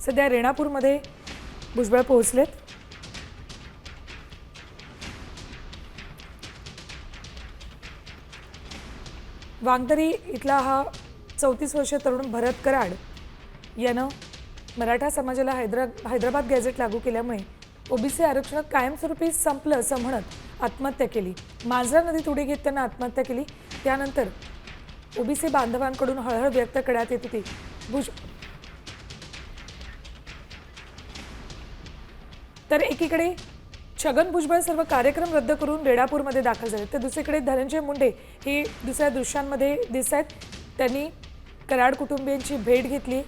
सध्या रेणापूरमध्ये भुजबळ पोहोचलेत। वांगदरी इथला हा 34 वर्षीय तरुण भरत कराड यानं मराठा समाजाला हैदराबाद गॅझेट लागू केल्यामुळे ओबीसी आरक्षण कायमस्वरूपी संपलं असं म्हणत आत्महत्या केली। मांजरा नदीत उडी घेत त्यांना आत्महत्या केली। त्यानंतर ओबीसी बांधवांकडून हळहळ व्यक्त करण्यात येत होती। तर एकीकडे छगन भुजबळ सर्व कार्यक्रम रद्द करून रेणापूरमध्ये दाखल झाले, तर दुसरीकडे धनंजय मुंडे हे दुसऱ्या दृश्यांमध्ये दिसत आहेत। त्यांनी कराड कुटुंबियांची भेट घेतली।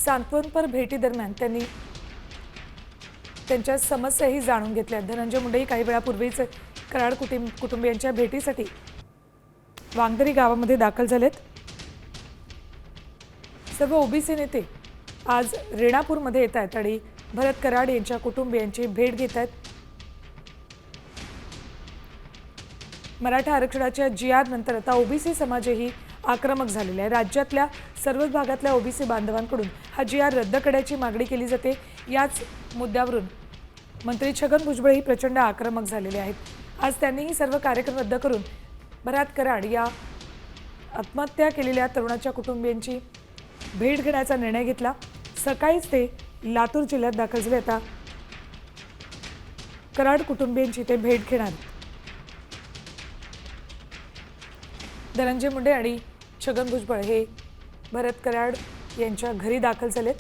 सांत्वनपर भेटीदरम्यान त्यांनी त्यांच्या समस्याही जाणून घेतल्या। धनंजय मुंडे काही वेळापूर्वीच कराड कुटुंबियांच्या भेटीसाठी वांगदरी गावामध्ये दाखल झालेत। सर्व ओबीसी नेते आज रेणापूरमध्ये येत आहेत आणि भरत कराड यांच्या कुटुंबियांची भेट घेत आहेत। मराठा आरक्षणाच्या GR नंतर आता ओबीसी समाजही आक्रमक झालेला आहे। राज्यातल्या सर्वच भागातल्या ओबीसी बांधवांकडून हा GR रद्द करण्याची मागणी केली जाते। याच मुद्द्यावरून मंत्री छगन भुजबळ ही प्रचंड आक्रमक झालेले आहेत। आज त्यांनीही सर्व कार्यक्रम रद्द करून भरत कराड या आत्महत्या केलेल्या तरुणाच्या कुटुंबियांची भेट घेण्याचा निर्णय घेतला। सकाळीच ते लातूर जिल्ह्यात दाखल झाले। आता कराड कुटुंबियांची ते भेट घेणार। धनंजय मुंडे आणि छगन भुजबळ हे भरत कराड यांच्या घरी दाखल झालेत।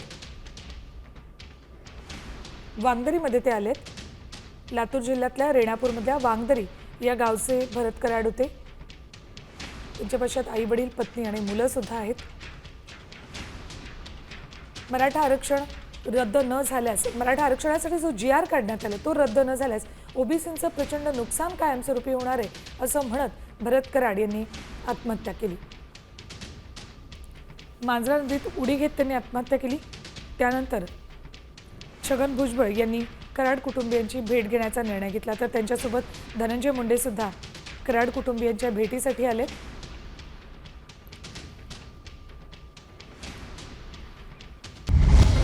वांगदरीमध्ये ते आलेत। लातूर जिल्ह्यातल्या रेणापूरमधल्या वांगदरी या गावचे भरत कराड होते। त्यांच्या पश्चात आई वडील, पत्नी आणि मुलं सुद्धा आहेत। मराठा आरक्षण रद्द न झाल्यास, मराठा आरक्षणासाठी जो GR काढण्यात आला तो रद्द न झाल्यास ओबीसींचं प्रचंड नुकसान कायमस्वरूपी होणार आहे असं म्हणत भरत कराड यांनी आत्महत्या केली। मांजरा नदीत उडी घेत त्यांनी आत्महत्या केली। त्यानंतर छगन भुजबळ यांनी कराड कुटुंबियांची भेट घेण्याचा निर्णय घेतला, तर त्यांच्यासोबत धनंजय मुंडे सुद्धा कराड कुटुंबियांच्या भेटीसाठी आले।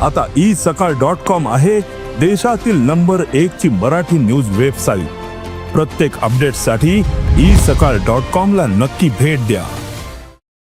आता isakal.com आहे देशातील नंबर 1 ची मराठी न्यूज वेबसाईट। प्रत्येक अपडेटसाठी isakal.com ला नक्की भेट द्या।